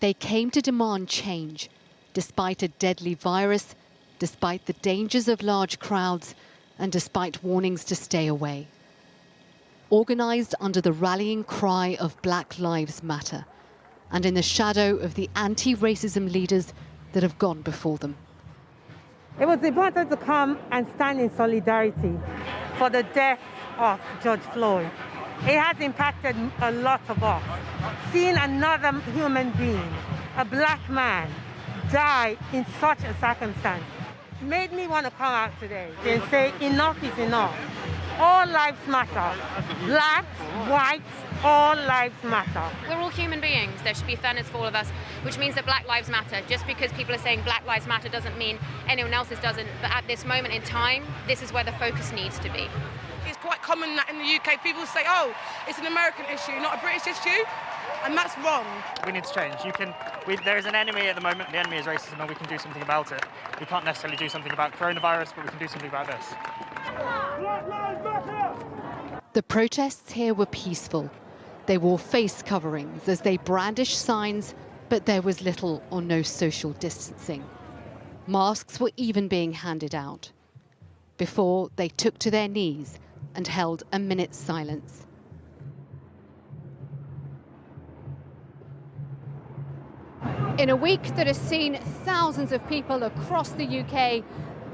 They came to demand change, despite a deadly virus, despite the dangers of large crowds, and despite warnings to stay away. Organised under the rallying cry of Black Lives Matter, and in the shadow of the anti-racism leaders that have gone before them. It was important to come and stand in solidarity for the death of George Floyd. It has impacted a lot of us. Seeing another human being, a black man, die in such a circumstance made me want to come out today and say enough is enough. All lives matter. Blacks, whites, all lives matter. We're all human beings. There should be fairness for all of us, which means that Black Lives Matter. Just because people are saying Black Lives Matter doesn't mean anyone else's doesn't. But at this moment in time, this is where the focus needs to be. It's quite common that in the UK people say, oh, it's an American issue, not a British issue. And that's wrong. We need to change. There is an enemy at the moment. The enemy is racism, and we can do something about it. We can't necessarily do something about coronavirus, but we can do something about this. The protests here were peaceful. They wore face coverings as they brandished signs, but there was little or no social distancing. Masks were even being handed out before they took to their knees and held a minute's silence. In a week that has seen thousands of people across the UK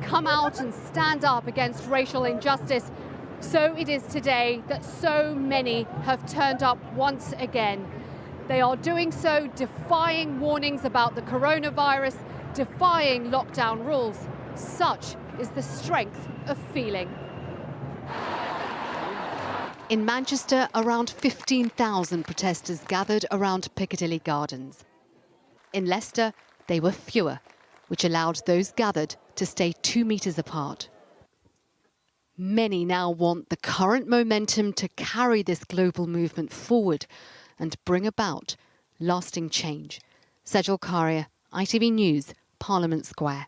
come out and stand up against racial injustice, so it is today that so many have turned up once again. They are doing so defying warnings about the coronavirus, defying lockdown rules. Such is the strength of feeling. In Manchester, around 15,000 protesters gathered around Piccadilly Gardens. In Leicester, they were fewer, which allowed those gathered to stay 2 meters apart. Many now want the current momentum to carry this global movement forward and bring about lasting change. Sejal Karia, ITV News, Parliament Square.